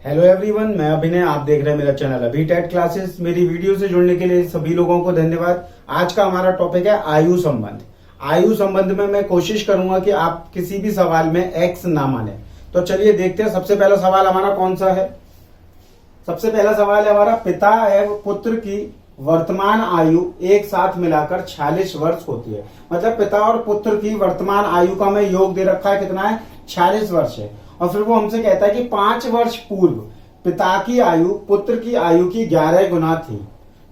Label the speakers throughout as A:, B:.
A: Hello everyone, मैं अभिनय। आप देख रहे हैं मेरा चैनल अभी टेट क्लासेस। मेरी वीडियो से जुड़ने के लिए सभी लोगों को धन्यवाद। आज का हमारा टॉपिक है आयु संबंध। आयु संबंध में मैं कोशिश करूंगा कि आप किसी भी सवाल में एक्स ना माने। तो चलिए देखते हैं। सबसे पहला सवाल हमारा कौन सा है। सबसे पहला सवाल है हमारा, पिता एवं पुत्र की वर्तमान आयु एक साथ मिलाकर 46 वर्ष होती है। मतलब पिता और पुत्र की वर्तमान आयु का हमें योग दे रखा है, कितना है, 46 वर्ष है। और फिर वो हमसे कहता है कि 5 वर्ष पूर्व पिता की आयु पुत्र की आयु की 11 गुना थी।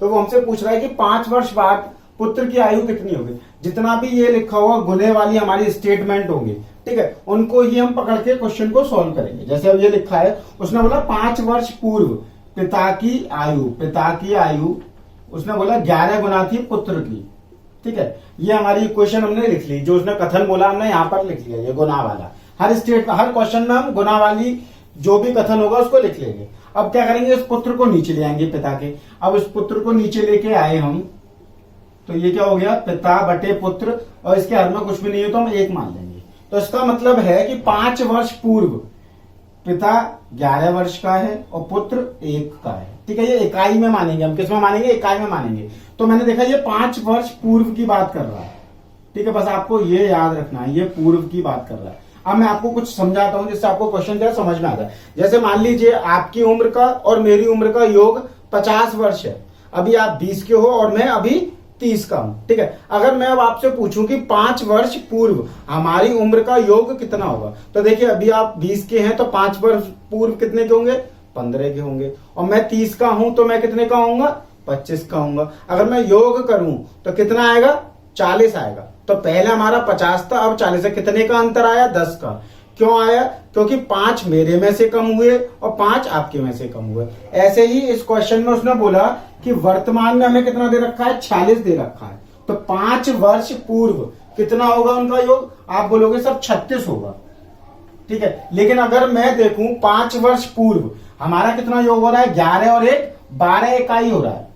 A: तो वो हमसे पूछ रहा है कि 5 वर्ष बाद पुत्र की आयु कितनी होगी। जितना भी ये लिखा हुआ गुने वाली हमारी स्टेटमेंट होंगी, ठीक है, उनको ही हम पकड़ के क्वेश्चन को सॉल्व करेंगे। जैसे अब ये लिखा है, उसने बोला 5 वर्ष पूर्व पिता की आयु उसने बोला 11 गुना थी पुत्र की। ठीक है, ये हमारी इक्वेशन हमने लिख ली। जो उसने कथन बोला हमने यहाँ पर लिख लिया, ये गुना वाला। हर क्वेश्चन में हम गुना वाली जो भी कथन होगा उसको लिख लेंगे। अब क्या करेंगे, इस पुत्र को नीचे ले आएंगे पिता के। अब इस पुत्र को नीचे लेके आए हम, तो ये क्या हो गया, पिता बटे पुत्र, और इसके हर में कुछ भी नहीं है तो हम 1 मान लेंगे। तो इसका मतलब है कि 5 वर्ष पूर्व पिता 11 वर्ष का है और पुत्र 1 का है। ठीक है, ये इकाई में मानेंगे हम। किस में मानेंगे, इकाई में मानेंगे। तो मैंने देखा ये 5 वर्ष पूर्व की बात कर रहा है। ठीक है, बस आपको ये याद रखना है, ये पूर्व की बात कर रहा है। अब मैं आपको कुछ समझाता हूं जिससे आपको क्वेश्चन जो है समझ में आ जाए। जैसे मान लीजिए आपकी उम्र का और मेरी उम्र का योग 50 वर्ष है। अभी आप 20 के हो और मैं अभी 30 का हूं। ठीक है, अगर मैं अब आपसे पूछूं कि 5 वर्ष पूर्व हमारी उम्र का योग कितना होगा, तो देखिए अभी आप 20 के हैं तो 5 वर्ष पूर्व कितने के होंगे, 15 के होंगे। और मैं 30 का हूं तो मैं कितने का होऊंगा, 25 का होऊंगा। अगर मैं योग करूं तो कितना आएगा, 40 आएगा। तो पहले हमारा 50 था, अब 40 है। कितने का अंतर आया, 10 का। क्यों आया, क्योंकि 5 मेरे में से कम हुए और 5 आपके में से कम हुए। ऐसे ही इस क्वेश्चन में उसने बोला कि वर्तमान में हमें कितना दे रखा है, 46 दे रखा है। तो 5 वर्ष पूर्व कितना होगा उनका योग, आप बोलोगे सर 36 होगा। ठीक है, लेकिन अगर मैं देखूं 5 वर्ष पूर्व हमारा कितना योग हो रहा है, 11 और 1 12 इकाई हो रहा है।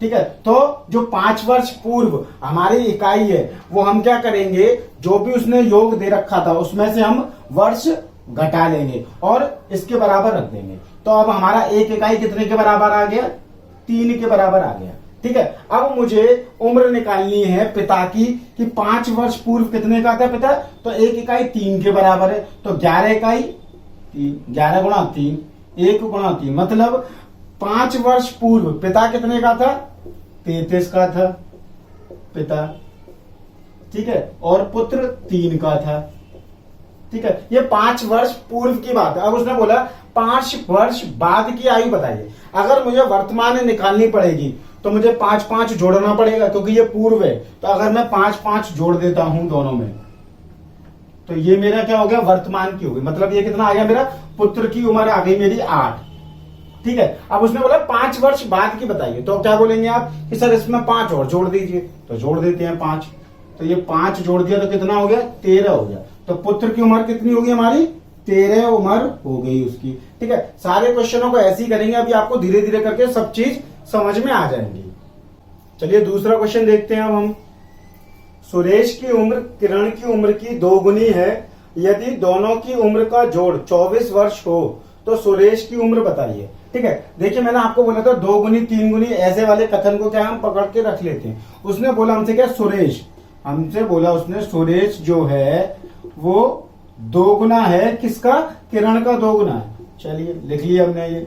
A: ठीक है, तो जो 5 वर्ष पूर्व हमारी इकाई है वो हम क्या करेंगे, जो भी उसने योग दे रखा था उसमें से हम वर्ष घटा लेंगे और इसके बराबर रख देंगे। तो अब हमारा 1 इकाई कितने के बराबर आ गया, 3 के बराबर आ गया। ठीक है, अब मुझे उम्र निकालनी है पिता की कि 5 वर्ष पूर्व कितने का था पिता, तो 1 इकाई 3 के बराबर है। तो 11 इकाई 11 गुणा 3, 1 गुणा 3, मतलब 5 वर्ष पूर्व पिता कितने का था, 33 का था पिता। ठीक है, और पुत्र 3 का था। ठीक है, ये 5 वर्ष पूर्व की बात है। अब उसने बोला 5 वर्ष बाद की आयु बताइए। अगर मुझे वर्तमान में निकालनी पड़ेगी तो मुझे 5 जोड़ना पड़ेगा, क्योंकि ये पूर्व है। तो अगर मैं 5 जोड़ देता हूं दोनों में, तो ये मेरा क्या हो गया, वर्तमान की हो गई। मतलब ये कितना आ गया, मेरा पुत्र की उम्र आ गई मेरी 8। ठीक है, अब उसने बोला 5 वर्ष बाद की बताइए। तो क्या बोलेंगे आप कि सर इसमें 5 और जोड़ दीजिए। तो जोड़ देते हैं 5। तो ये 5 जोड़ दिया तो कितना हो गया, 13 हो गया। तो पुत्र की उम्र कितनी होगी हमारी, 13 उम्र हो गई उसकी। ठीक है, सारे क्वेश्चनों को ऐसे ही करेंगे। अभी आपको धीरे धीरे करके सब चीज समझ में आ जाएंगी। चलिए दूसरा क्वेश्चन देखते हैं अब हम। सुरेश की उम्र किरण की उम्र की 2 गुनी है। यदि दोनों की उम्र का जोड़ 24 वर्ष हो तो सुरेश की उम्र बताइए। ठीक है, देखिए मैंने आपको बोला था 2 गुनी 3 गुनी ऐसे वाले कथन को क्या हम पकड़ के रख लेते हैं। उसने बोला हमसे क्या, हमसे बोला उसने सुरेश जो है वो 2 गुना है किसका, किरण का 2 गुना है। चलिए लिख लिया हमने ये।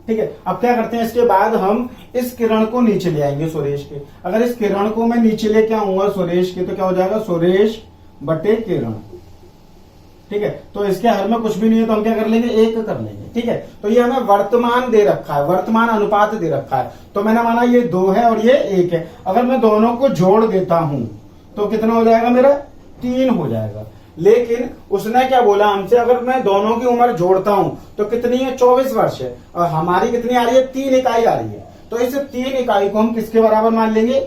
A: ठीक है, अब क्या करते हैं, इसके बाद हम इस किरण को नीचे ले आएंगे सुरेश के। अगर इस किरण को मैं नीचे लेके आऊंगा सुरेश के, तो क्या हो जाएगा, सुरेश बटे किरण। ठीक है, तो इसके हर में कुछ भी नहीं है तो हम क्या कर लेंगे, 1 कर लेंगे। ठीक है, तो ये हमें वर्तमान दे रखा है, वर्तमान अनुपात दे रखा है। तो मैंने माना ये 2 है और ये 1 है। अगर मैं दोनों को जोड़ देता हूं तो कितना हो जाएगा, मेरा 3 हो जाएगा। लेकिन उसने क्या बोला हमसे, अगर मैं दोनों की उम्र जोड़ता हूं तो कितनी है, 24 वर्ष है। और हमारी कितनी आ रही है, 3 इकाई आ रही है। तो इस 3 इकाई को हम किसके बराबर मान लेंगे,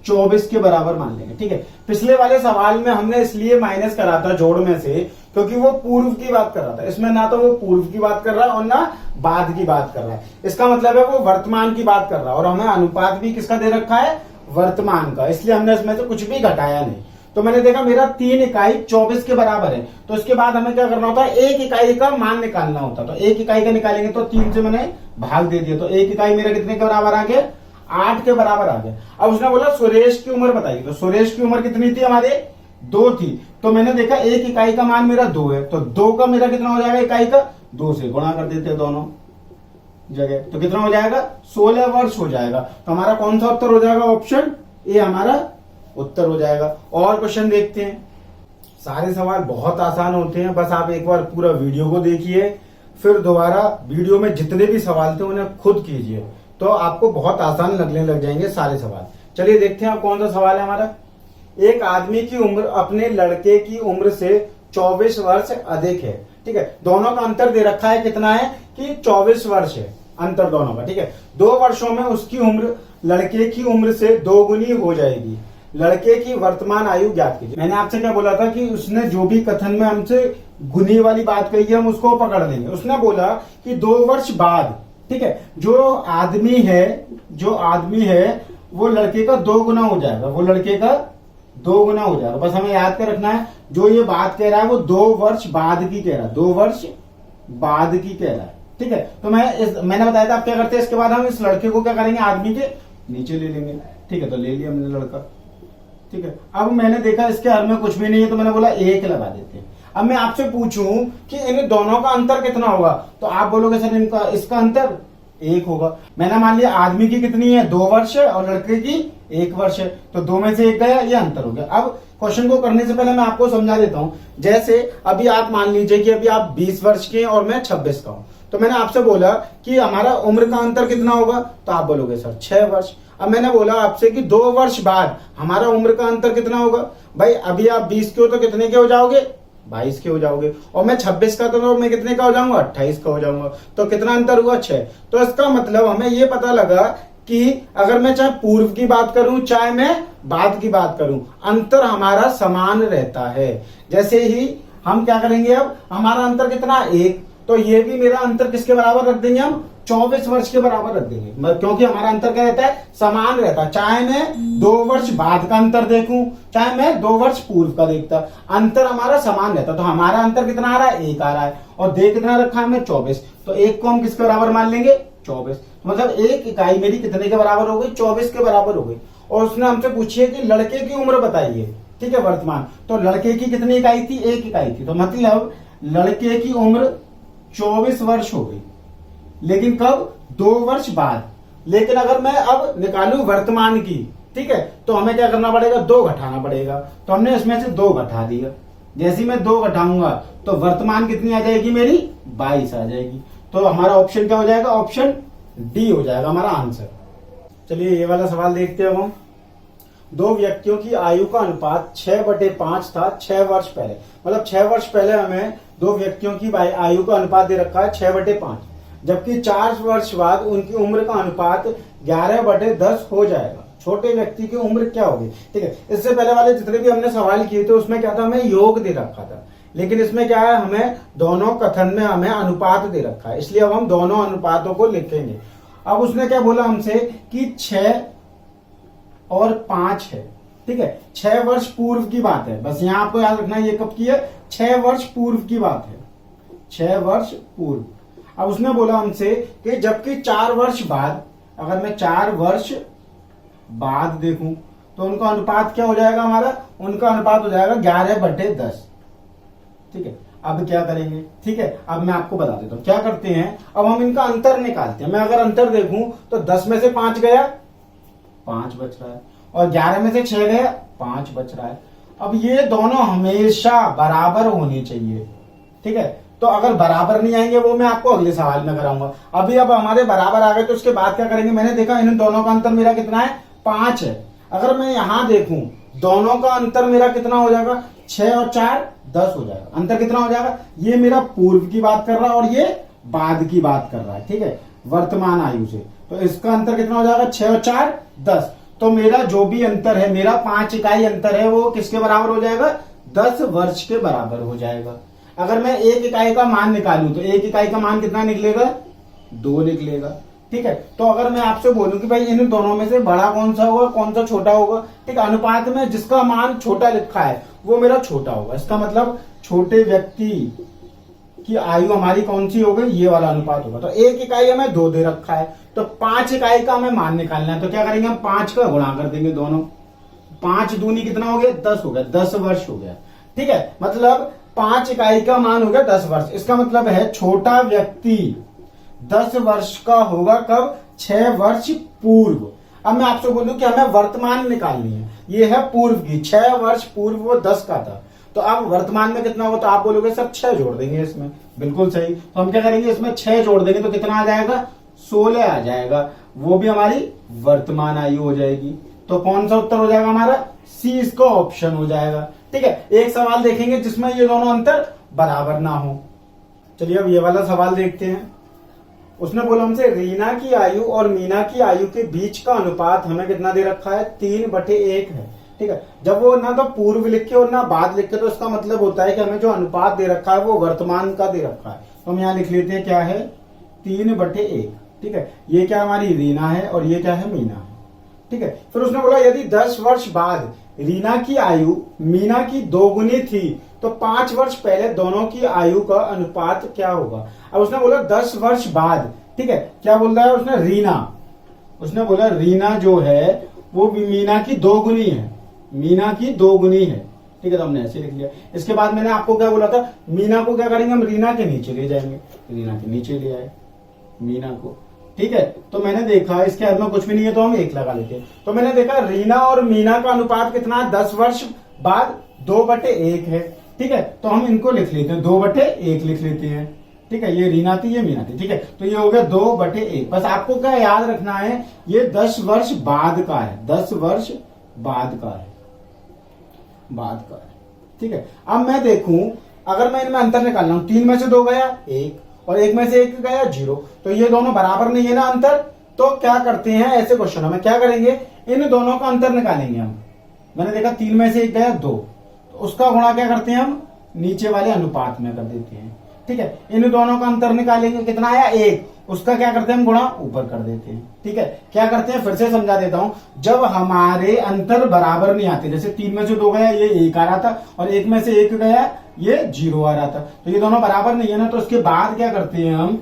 A: 24 के बराबर मान लेंगे। ठीक है, पिछले वाले सवाल में हमने इसलिए माइनस करा था जोड़ में से, क्योंकि वो पूर्व की बात कर रहा था। इसमें ना तो वो पूर्व की बात कर रहा है और ना बाद की बात कर रहा है। इसका मतलब है वो वर्तमान की बात कर रहा है, और हमें अनुपात भी किसका दे रखा है, वर्तमान का। इसलिए हमने इसमें से कुछ भी घटाया नहीं। तो मैंने देखा मेरा 3 इकाई 24 के बराबर है, तो इसके बाद हमें क्या करना होता है, 1 इकाई का मान निकालना होता है। तो 1 इकाई का निकालेंगे तो 3 से मैंने भाग दे दिया, तो 1 इकाई मेरा कितने के बराबर आ गया, 8 के बराबर आ गया। अब उसने बोला सुरेश की उम्र बताइए, तो सुरेश की उम्र कितनी थी हमारे, 2 थी। तो मैंने देखा 1 इकाई का मान मेरा 2 है, तो 2 का मेरा कितना हो जाएगा, इकाई का 2 से गुणा कर देते हैं दोनों जगह, तो कितना हो जाएगा, 16 वर्ष हो जाएगा। तो हमारा कौन सा उत्तर हो जाएगा, ऑप्शन ए हमारा उत्तर हो जाएगा। और क्वेश्चन देखते हैं। सारे सवाल बहुत आसान होते हैं, बस आप एक बार पूरा वीडियो को देखिए, फिर दोबारा वीडियो में जितने भी सवाल थे उन्हें खुद कीजिए, तो आपको बहुत आसान लगने लग जाएंगे सारे सवाल। चलिए देखते हैं कौन सा सवाल है हमारा। एक आदमी की उम्र अपने लड़के की उम्र से 24 वर्ष अधिक है, ठीक है। दोनों का अंतर दे रखा है, कितना है कि 24 वर्ष है अंतर दोनों का, ठीक है। 2 वर्षों में उसकी उम्र लड़के की उम्र से 2 गुनी हो जाएगी। लड़के की वर्तमान आयु ज्ञात कीजिए। मैंने आपसे क्या बोला था कि उसने जो भी कथन में हमसे गुनी वाली बात कही है हम उसको पकड़ लेंगे। उसने बोला कि 2 वर्ष बाद, ठीक है, जो आदमी है वो लड़के का 2 गुना हो जाएगा, वो लड़के का 2 गुना हो जाएगा। बस हमें याद कर रखना है, जो ये बात कह रहा है वो 2 वर्ष बाद की कह रहा है, 2 वर्ष बाद की कह रहा है, ठीक है। तो मैंने बताया था आप क्या करते हैं, इसके बाद हम इस लड़के को क्या करेंगे, आदमी के नीचे ले लेंगे, ठीक है। तो ले लिया हमने लड़का, ठीक है। अब मैंने देखा इसके हर में कुछ भी नहीं है, तो मैंने बोला 1 लगा देते हैं। अब मैं आपसे पूछूं कि इन दोनों का अंतर कितना होगा, तो आप बोलोगे सर इनका इसका अंतर 1 होगा। मैंने मान लिया आदमी की कितनी है, 2 वर्ष है और लड़के की 1 वर्ष है, तो 2 में से 1 गया, ये अंतर हो गया। अब क्वेश्चन को करने से पहले मैं आपको समझा देता हूं। जैसे अभी आप मान लीजिए कि अभी आप 20 वर्ष के हैं और मैं 26 का हूं, तो मैंने आपसे बोला कि हमारा उम्र का अंतर कितना होगा, तो आप बोलोगे सर 6 वर्ष। अब मैंने बोला आपसे कि 2 वर्ष बाद हमारा उम्र का अंतर कितना होगा, भाई अभी आप 20 के हो तो कितने के हो जाओगे, 22 के हो जाओगे, और मैं 26 का तो मैं कितने का हो जाऊंगा, 28 का हो जाऊंगा। तो कितना अंतर हुआ, 6। तो इसका मतलब हमें ये पता लगा कि अगर मैं चाहे पूर्व की बात करूं चाहे मैं बाद की बात करूं, अंतर हमारा समान रहता है। जैसे ही हम क्या करेंगे, अब हमारा अंतर कितना, 1, तो ये भी मेरा अंतर किसके बराबर रख देंगे, हम 24 वर्ष के बराबर रख देंगे, क्योंकि हमारा अंतर क्या रहता है, समान रहता है। चाहे मैं 2 वर्ष बाद का अंतर देखूं चाहे मैं 2 वर्ष पूर्व का देखता, अंतर हमारा समान रहता। तो हमारा अंतर कितना आ रहा है, 1 आ रहा है, और दे कितना रखा है हमने, 24। तो 1 को हम किसके बराबर मान लेंगे, 24। मतलब 1 इकाई मेरी कितने के बराबर हो गई, 24 के बराबर हो गई। और उसने हमसे पूछी है कि लड़के की उम्र बताइए, ठीक है, वर्तमान। तो लड़के की कितनी इकाई थी, 1 इकाई थी, तो मतलब लड़के की उम्र 24 वर्ष हो गई, लेकिन कब, 2 वर्ष बाद। लेकिन अगर मैं अब निकालूं वर्तमान की, ठीक है, तो हमें क्या करना पड़ेगा, 2 घटाना पड़ेगा। तो हमने इसमें से 2 घटा दिया। जैसे मैं 2 घटाऊंगा तो वर्तमान कितनी आ जाएगी मेरी, 22 आ जाएगी। तो हमारा ऑप्शन क्या हो जाएगा, ऑप्शन डी हो जाएगा हमारा आंसर। चलिए ये वाला सवाल देखते हैं हम। 2 व्यक्तियों की आयु का अनुपात 6/5 था 6 वर्ष पहले। मतलब 6 वर्ष पहले हमें 2 व्यक्तियों की आयु का अनुपात दे रखा है 6/5, जबकि 4 वर्ष बाद उनकी उम्र का अनुपात 11/10 हो जाएगा। छोटे व्यक्ति की उम्र क्या होगी, ठीक है। इससे पहले वाले जितने भी हमने सवाल किए थे उसमें क्या था, हमें योग दे रखा था, लेकिन इसमें क्या है, हमें दोनों कथन में हमें अनुपात दे रखा है, इसलिए अब हम दोनों अनुपातों को लिखेंगे। अब उसने क्या बोला हमसे कि 6 और 5 है, ठीक है। 6 वर्ष पूर्व की बात है, बस यहां आपको याद रखना है ये कब की है, 6 वर्ष पूर्व की बात है, 6 वर्ष पूर्व। अब उसने बोला हमसे कि जबकि 4 वर्ष बाद, अगर मैं 4 वर्ष बाद देखूं तो उनका अनुपात क्या हो जाएगा, हमारा उनका अनुपात हो जाएगा 11/10, ठीक है। अब क्या करेंगे, ठीक है, अब मैं आपको बता देता हूं क्या करते हैं। अब हम इनका अंतर निकालते हैं। मैं अगर अंतर देखूं तो 10 में से 5 गया, 5 बच रहा है, और 11 में से 6 गया, 5 बच रहा है। अब ये दोनों हमेशा बराबर होने चाहिए, ठीक है। तो अगर बराबर नहीं आएंगे वो मैं आपको अगले सवाल में कराऊंगा। अभी अब हमारे बराबर आ गए तो उसके बाद क्या करेंगे, मैंने देखा इन दोनों का अंतर मेरा कितना है, 5 है। अगर मैं यहां देखूं दोनों का अंतर मेरा कितना हो जाएगा, 6 और 4 10 हो जाएगा। अंतर कितना हो जाएगा, ये मेरा पूर्व की बात कर रहा है और ये बाद की बात कर रहा है, ठीक है, वर्तमान आयु से। तो इसका अंतर कितना हो जाएगा, 6 और 4 10। तो मेरा जो भी अंतर है, मेरा 5 इकाई अंतर है, वो किसके बराबर हो जाएगा, 10 वर्ष के बराबर हो जाएगा। अगर मैं 1 इकाई का मान निकालूं तो 1 इकाई का मान कितना निकलेगा, 2 निकलेगा। ठीक है। तो अगर मैं आपसे बोलूं कि भाई इन दोनों में से बड़ा कौन सा होगा, कौन सा छोटा होगा, ठीक है, अनुपात में जिसका मान छोटा लिखा है वो मेरा छोटा होगा। इसका मतलब छोटे व्यक्ति की आयु हमारी कौन सी होगी, ये वाला अनुपात होगा। तो 1 इकाई हमें 2 दे रखा है, तो 5 इकाई का हमें मान निकालना है। तो क्या करेंगे हम 5 का गुणा कर देंगे दोनों। 5 दूनी कितना हो गया, 10 हो गया, 10 वर्ष हो गया, ठीक है। मतलब 5 इकाई का मान हो गया 10 वर्ष। इसका मतलब है छोटा व्यक्ति 10 वर्ष का होगा कब, 6 वर्ष पूर्व। अब मैं आपसे बोलूं कि हमें वर्तमान निकालनी है, ये है पूर्व की, 6 वर्ष पूर्व वो 10 का था, तो अब वर्तमान में कितना होगा, तो आप बोलोगे सर 6 जोड़ देंगे इसमें, बिल्कुल सही। तो हम क्या करेंगे, इसमें 6 जोड़ देंगे तो कितना आ जाएगा, 16 आ जाएगा, वो भी हमारी वर्तमान आयु हो जाएगी। तो कौन सा उत्तर हो जाएगा हमारा, सी इसका ऑप्शन हो जाएगा, ठीक है। एक सवाल देखेंगे जिसमें ये दोनों अंतर बराबर ना हो। चलिए अब ये वाला सवाल देखते हैं। उसने बोला हमसे रीना की आयु और मीना की आयु के बीच का अनुपात हमें कितना दे रखा है, 3/1 है, ठीक है। जब वो ना तो पूर्व लिखे और ना बाद लिखे तो इसका मतलब होता है कि हमें जो अनुपात दे रखा है वो वर्तमान का दे रखा है। तो हम यहाँ लिख लेते हैं क्या है, 3/1, ठीक है। ये क्या हमारी रीना है और ये क्या है, मीना है, ठीक है। फिर उसने बोला यदि 10 वर्ष बाद रीना की आयु मीना की 2 गुनी थी तो 5 वर्ष पहले दोनों की आयु का अनुपात क्या होगा। अब उसने बोला 10 वर्ष बाद, ठीक है, क्या बोल रहा है उसने, रीना, उसने बोला रीना जो है वो मीना की 2 गुनी है, मीना की 2 गुनी है, ठीक है। तो हमने ऐसे लिख लिया। इसके बाद मैंने आपको क्या बोला था, मीना को क्या करेंगे हम, रीना के नीचे ले जाएंगे, रीना के नीचे ले आए मीना को, ठीक है। तो मैंने देखा इसके हाथ में कुछ भी नहीं है तो हम 1 लगा लेते हैं। तो मैंने देखा रीना और मीना का अनुपात कितना है, 10 वर्ष बाद 2/1 है, ठीक है। तो हम इनको लिख लेते हैं, 2/1 लिख लेते हैं, ठीक है। ये रीना थी, ये मीना थी, ठीक है। तो ये हो गया 2/1। बस आपको क्या याद रखना है, ये 10 वर्ष बाद का है, 10 वर्ष बाद का है, बाद का है, ठीक है। अब मैं देखूं अगर मैं इनमें अंतर निकालना हूं, 3 में से 2 गया 1 और 1 में से 1 गया 0, तो ये दोनों बराबर नहीं है ना अंतर। तो क्या करते हैं ऐसे क्वेश्चनों में, क्या करेंगे, इन दोनों का अंतर निकालेंगे हम। मैंने देखा 3 में से 1 गया 2, तो उसका गुणा क्या करते हैं हम, नीचे वाले अनुपात में कर देते हैं, ठीक है। इन दोनों का अंतर निकालेंगे, कितना आया 1, उसका क्या करते हैं हम, गुणा ऊपर कर देते हैं, ठीक है। क्या करते हैं फिर से समझा देता हूं, जब हमारे अंतर बराबर नहीं आते, जैसे 3 में से 2 गया ये 1 आ रहा था और 1 में से 1 गया ये 0 आ रहा था, तो ये दोनों बराबर नहीं है ना। तो उसके बाद क्या करते हैं हम,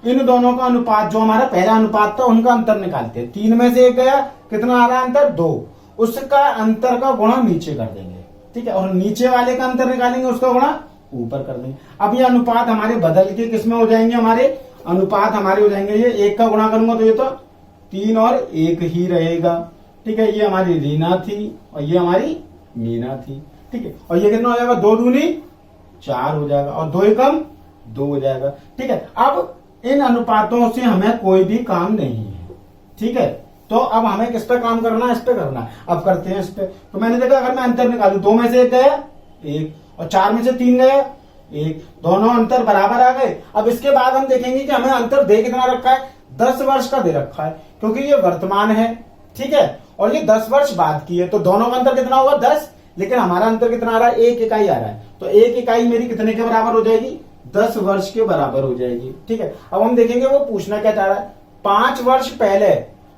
A: इन दोनों का अनुपात जो हमारा पहला अनुपात था उनका अंतर निकालते हैं। 3 में से 1 गया, कितना आ रहा है अंतर, 2, उसका अंतर का गुणा नीचे कर देंगे, ठीक है। और नीचे वाले का अंतर निकालेंगे, उसका गुणा ऊपर कर देंगे। अब ये अनुपात हमारे बदल के किसमें हो जाएंगे, हमारे अनुपात हमारे हो जाएंगे, ये 1 का गुणा करूंगा तो ये तो 3 और 1 ही रहेगा, ठीक है। ये हमारी रीना थी और ये हमारी मीना थी, ठीक है। और ये कितना हो जाएगा, 2 दूनी 4 हो जाएगा और 2 एकम 2 हो जाएगा, ठीक है। अब इन अनुपातों से हमें कोई भी काम नहीं है, ठीक है। तो अब हमें किस पे काम करना है, इस पे करना है। अब करते हैं इस पे। तो मैंने देखा अगर मैं अंतर निकालू, 2 में से 1 गया 1 और 4 में से 3 गया 1, दोनों अंतर बराबर आ गए। अब इसके बाद हम देखेंगे कि हमें अंतर दे कितना रखा है, 10 वर्ष का दे रखा है, क्योंकि ये वर्तमान है, ठीक है, और ये 10 वर्ष बाद की है। तो दोनों का अंतर कितना होगा, 10, लेकिन हमारा अंतर कितना आ रहा है, 1 इकाई आ रहा है। तो 1 इकाई मेरी कितने के बराबर हो जाएगी, 10 वर्ष के बराबर हो जाएगी, ठीक है। अब हम देखेंगे वो पूछना क्या चाह रहा है, 5 वर्ष पहले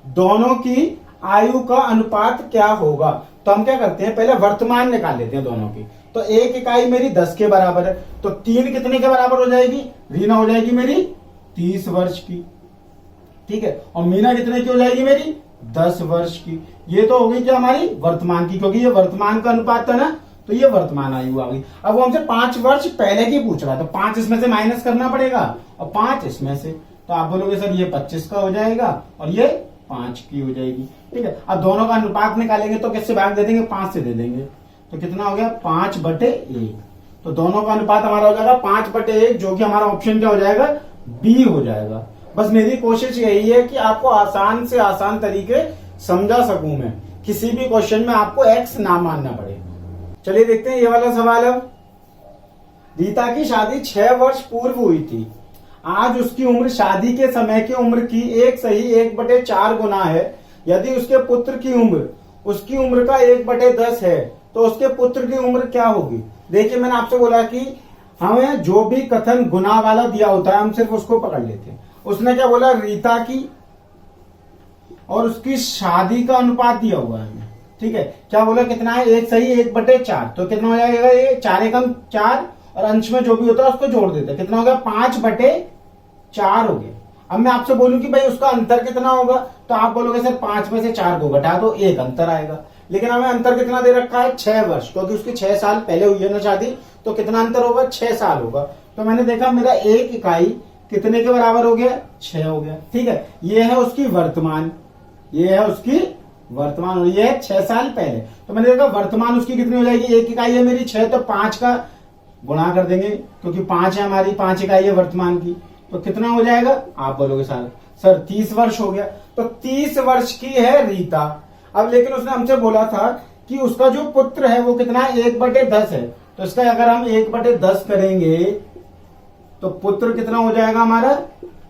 A: दोनों की आयु का अनुपात क्या होगा। तो हम क्या करते हैं, पहले वर्तमान निकाल लेते हैं दोनों की। तो 1 इकाई मेरी 10 के बराबर है, तो 3 कितने के बराबर हो जाएगी, रीना हो जाएगी मेरी 30 वर्ष की, ठीक है। और मीना कितने की हो जाएगी, मेरी 10 वर्ष की। ये तो हो गई क्या हमारी वर्तमान की, क्योंकि ये वर्तमान का अनुपात था ना, तो ये वर्तमान आयु आ गई। अब वो हमसे 5 वर्ष पहले की पूछ रहा है, तो 5 इसमें से माइनस करना पड़ेगा और 5 इसमें से, तो आप बोलोगे सर ये 25 का हो जाएगा और ये 5 की हो जाएगी, ठीक है। अब दोनों का अनुपात निकालेंगे तो किससे भाग दे देंगे, 5 से दे देंगे, तो कितना हो गया 5/1। तो दोनों का अनुपात हमारा हो जाएगा 5/1, जो कि हमारा ऑप्शन क्या हो जाएगा, बी हो जाएगा। बस मेरी कोशिश यही है कि आपको आसान से आसान तरीके समझा सकूं मैं, किसी भी क्वेश्चन में आपको एक्स ना मानना पड़े। चलिए देखते हैं ये वाला सवाल। अब रीता की शादी 6 वर्ष पूर्व हुई थी, आज उसकी उम्र शादी के समय की उम्र की 1 सही 1/4 गुना है। यदि उसके पुत्र की उम्र उसकी उम्र का 1/10 है तो उसके पुत्र की उम्र क्या होगी। देखिए मैंने आपसे बोला कि हमें जो भी कथन गुना वाला दिया होता है हम सिर्फ उसको पकड़ लेते हैं। उसने क्या बोला, रीता की और उसकी शादी का अनुपात दिया हुआ है हमें। ठीक है, क्या बोला कितना है, 1 सही 1/4, तो कितना हो जाएगा ये 4 एकम 4 और अंश में जो भी होता है उसको जोड़ देते हैं, कितना हो गया 5/4 हो गया। अब मैं आपसे बोलूं कि भाई उसका अंतर कितना होगा, तो आप बोलोगे सर 5 में से 4 को घटा दो 1 अंतर आएगा, लेकिन हमें अंतर कितना दे रखा है 6 वर्ष, क्योंकि उसकी 6 साल पहले हुई है ना शादी, तो कितना अंतर होगा 6 साल होगा। तो मैंने देखा मेरा 1 इकाई कितने के बराबर हो गया 6 हो गया। ठीक है, ये है उसकी वर्तमान, ये है उसकी वर्तमान और ये है 6 साल पहले। तो मैंने देखा वर्तमान उसकी कितनी हो जाएगी, 1 इकाई है मेरी 6, तो 5 का गुणा कर देंगे क्योंकि 5 है हमारी, 5 इकाई है वर्तमान की, तो कितना हो जाएगा आप बोलोगे सर 30 वर्ष हो गया। तो 30 वर्ष की है रीता। अब लेकिन उसने हमसे बोला था कि उसका जो पुत्र है वो कितना है 1/10 है, तो इसका अगर हम 1/10 करेंगे तो पुत्र कितना हो जाएगा हमारा,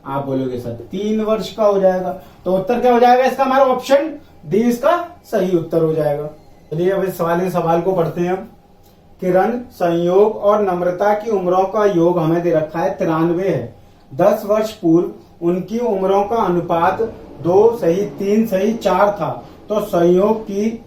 A: आप बोलोगे सर 3 वर्ष का हो जाएगा। तो उत्तर क्या हो जाएगा इसका, हमारा ऑप्शन डी इसका सही उत्तर हो जाएगा। चलिए अब इस सवाल को पढ़ते हैं। किरण, संयोग और नम्रता की उम्रों का योग हमें दे रखा है 93 है। 10 वर्ष पूर्व उनकी उम्रों का अनुपात 2 सही 3 सही 4 था, तो संयोग की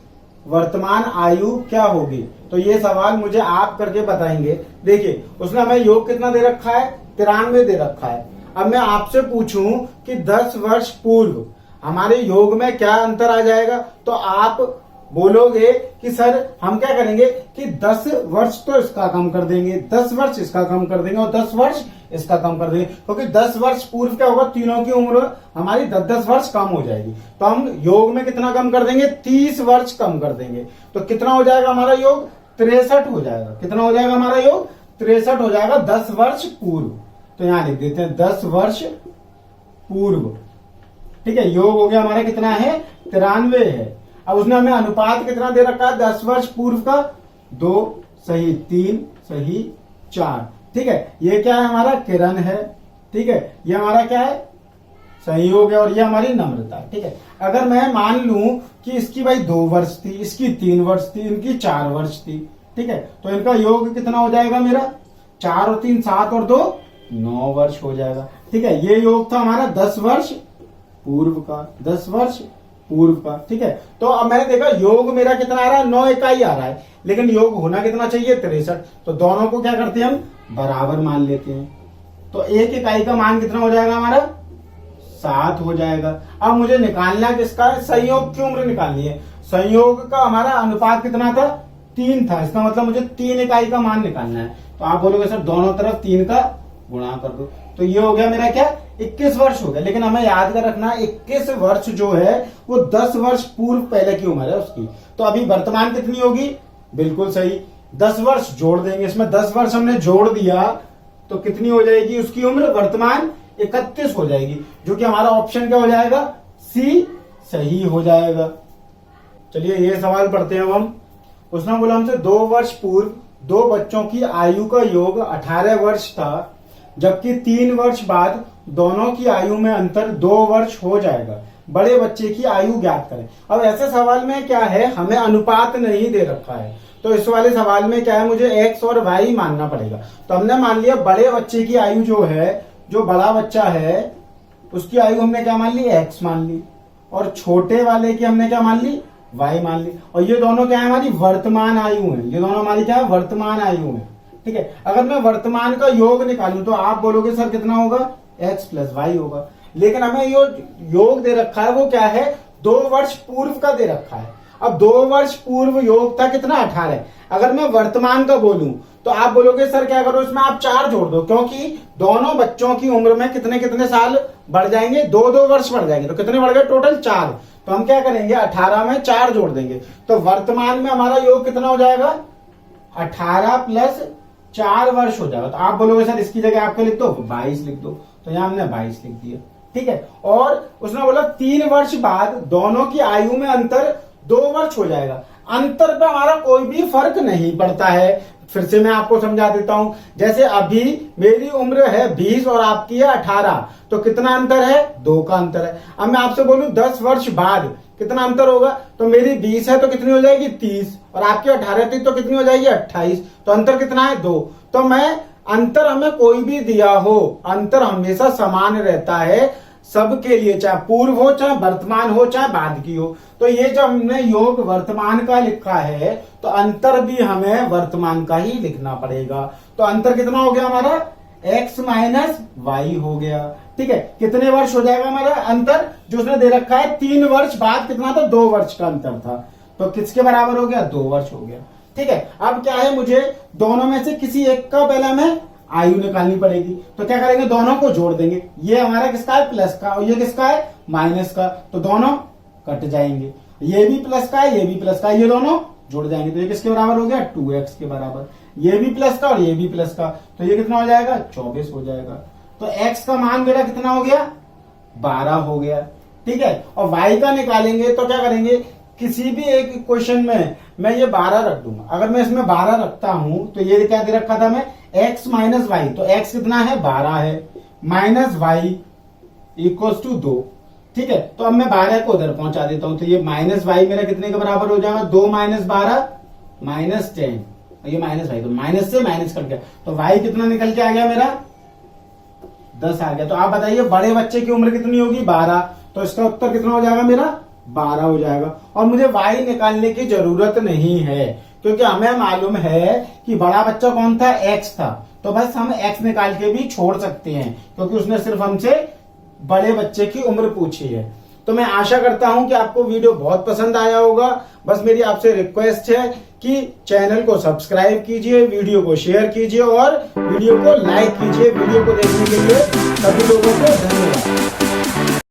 A: वर्तमान आयु क्या होगी। तो ये सवाल मुझे आप करके बताएंगे। देखिए उसने हमें योग कितना दे रखा है 93 दे रखा है। अब मैं आपसे पूछूं कि 10 वर्ष पूर्व हमारे योग में क्या अंतर आ जाएगा, तो आप बोलोगे कि सर हम क्या करेंगे कि 10 वर्ष तो इसका कम कर देंगे, 10 वर्ष इसका कम कर देंगे और 10 वर्ष इसका कम कर देंगे, क्योंकि 10 वर्ष पूर्व क्या होगा, तीनों की उम्र हमारी 10-10 वर्ष कम हो जाएगी। तो हम योग में कितना कम कर देंगे, 30 वर्ष कम कर देंगे। तो कितना हो जाएगा हमारा योग 63 हो जाएगा। कितना हो जाएगा हमारा योग 63 हो जाएगा 10 वर्ष पूर्व। तो यहां लिख देते हैं 10 वर्ष पूर्व। ठीक है, योग हो गया हमारा कितना है 93 है। अब उसने हमें अनुपात कितना दे रखा है 10 वर्ष पूर्व का 2 सही 3 सही 4। ठीक है, ये क्या है हमारा किरण है। ठीक है, ये हमारा क्या है संयोग है और ये हमारी नम्रता। ठीक है, अगर मैं मान लूं कि इसकी भाई 2 वर्ष थी, इसकी 3 वर्ष थी, इनकी 4 वर्ष थी। ठीक है, तो इनका योग कितना हो जाएगा मेरा 4 और 3 7 और 2 9 वर्ष हो जाएगा। ठीक है, ये योग था हमारा 10 वर्ष पूर्व का, 10 वर्ष पूर्व का। ठीक है, तो अब मैंने देखा योग मेरा कितना आ रहा है 9 इकाई आ रहा है, लेकिन योग होना कितना चाहिए 63। तो दोनों को क्या करते हैं हम बराबर मान लेते हैं। तो 1 इकाई का मान कितना हो जाएगा हमारा 7 हो जाएगा। अब मुझे निकालना किसका है, संयोग की उम्र निकालनी है। संयोग का हमारा अनुपात कितना था 3 था, इसका मतलब मुझे 3 इकाई का मान निकालना है। तो आप बोलोगे सर दोनों तरफ 3 का गुणा कर दो, तो ये हो गया मेरा क्या 21 वर्ष हो गया। लेकिन हमें याद कर रखना 21 वर्ष जो है वो 10 वर्ष पूर्व पहले की उम्र है उसकी। तो अभी वर्तमान कितनी होगी, बिल्कुल सही 10 वर्ष जोड़ देंगे इसमें, 10 वर्ष हमने जोड़ दिया तो कितनी हो जाएगी उसकी उम्र वर्तमान 31 हो जाएगी, जो कि हमारा ऑप्शन क्या हो जाएगा सी सही हो जाएगा। चलिए ये सवाल पढ़ते हैं हम। उसने बोला हमसे 2 वर्ष पूर्व 2 बच्चों की आयु का योग 18 वर्ष था, जबकि 3 वर्ष बाद दोनों की आयु में अंतर 2 वर्ष हो जाएगा। बड़े बच्चे की आयु ज्ञात करें। अब ऐसे सवाल में क्या है, हमें अनुपात नहीं दे रखा है, तो इस वाले सवाल में क्या है मुझे x और y मानना पड़ेगा। तो हमने मान लिया बड़े बच्चे की आयु जो है, जो बड़ा बच्चा है उसकी आयु हमने क्या मान ली x मान ली, और छोटे वाले की हमने क्या मान ली y मान ली। और ये दोनों क्या है हमारी वर्तमान आयु है, ये दोनों हमारी क्या है वर्तमान आयु है। ठीक है, अगर मैं वर्तमान का योग निकालूं तो आप बोलोगे सर कितना होगा x प्लस y होगा, लेकिन हमें योग दे रखा है वो क्या है 2 वर्ष पूर्व का दे रखा है। अब 2 वर्ष पूर्व योग था कितना 18। अगर मैं वर्तमान का बोलूं तो आप बोलोगे सर क्या करो इसमें आप 4 जोड़ दो, क्योंकि दोनों बच्चों की उम्र में कितने कितने साल बढ़ जाएंगे 2-2 वर्ष बढ़ जाएंगे, तो कितने बढ़ गए टोटल 4। तो हम क्या करेंगे 18 में 4 जोड़ देंगे, तो वर्तमान में हमारा योग कितना हो जाएगा 18 प्लस 4 वर्ष हो जाएगा। तो आप बोलोगे सर इसकी जगह आपके लिख दो 22 लिख दो, तो यहां हमने 22 लिख दिया। ठीक है, और उसने बोला 3 वर्ष बाद दोनों की आयु में अंतर 2 वर्ष हो जाएगा। अंतर पे हमारा कोई भी फर्क नहीं पड़ता है। फिर से मैं आपको समझा देता हूं, जैसे अभी मेरी उम्र है 20 और आपकी है 18, तो कितना अंतर है 2 का अंतर है। अब मैं आपसे बोलूं 10 वर्ष बाद कितना अंतर होगा, तो मेरी 20 है तो कितनी हो जाएगी 30, और आपकी 18 थी तो कितनी हो जाएगी 28, तो अंतर कितना है 2। तो मैं अंतर हमें कोई भी दिया हो अंतर हमेशा समान रहता है, सबके लिए, चाहे पूर्व हो, चाहे वर्तमान हो, चाहे बाद की हो। तो ये जो हमने योग वर्तमान का लिखा है, तो अंतर भी हमें वर्तमान का ही लिखना पड़ेगा। तो अंतर कितना हो गया हमारा, x माइनस वाई हो गया। ठीक है, कितने वर्ष हो जाएगा हमारा अंतर, जो उसने दे रखा है 3 वर्ष बाद कितना था, 2 वर्ष का अंतर था। तो किसके बराबर हो गया, 2 वर्ष हो गया। ठीक है, अब क्या है, मुझे दोनों में से किसी एक का पहले हमें आयु निकालनी पड़ेगी। तो क्या करेंगे, दोनों को जोड़ देंगे। ये हमारा किसका है, प्लस का, और ये किसका है, माइनस का। तो दोनों कट जाएंगे, ये भी प्लस का है, ये भी प्लस का है, ये दोनों जुड़ जाएंगे। तो ये किसके बराबर हो गया, 2x के बराबर। ये भी प्लस का और ये भी प्लस का, तो ये कितना हो जाएगा, 24 हो जाएगा। तो x का मान मेरा कितना हो गया, 12 हो गया। ठीक है, और y का निकालेंगे तो क्या करेंगे, किसी भी एक क्वेश्चन में मैं ये 12 रख दूंगा। अगर मैं इसमें 12 रखता हूं तो ये क्या दे रखा था मैं, x माइनस वाई। तो x कितना है, 12 है, माइनस वाई इक्वल्स टू 2। ठीक है, तो अब मैं 12 को उधर पहुंचा देता हूं। तो ये माइनस वाई मेरा कितने के बराबर हो जाएगा, 2 माइनस 12 माइनस 10। ये माइनस वाई, तो माइनस से माइनस कट गया। तो वाई कितना निकल के आ गया मेरा, 10 आ गया। तो आप बताइए बड़े बच्चे की उम्र कितनी होगी, 12। तो इसका उत्तर कितना हो जाएगा मेरा, 12 हो जाएगा। और मुझे y निकालने की जरूरत नहीं है, क्योंकि हमें मालूम है कि बड़ा बच्चा कौन था, x था। तो बस हम x निकाल के भी छोड़ सकते हैं, क्योंकि उसने सिर्फ हमसे बड़े बच्चे की उम्र पूछी है। तो मैं आशा करता हूं कि आपको वीडियो बहुत पसंद आया होगा। बस मेरी आपसे रिक्वेस्ट है कि चैनल को सब्सक्राइब कीजिए, वीडियो को शेयर कीजिए और वीडियो को लाइक कीजिए। वीडियो को देखने के लिए सभी लोगों को धन्यवाद।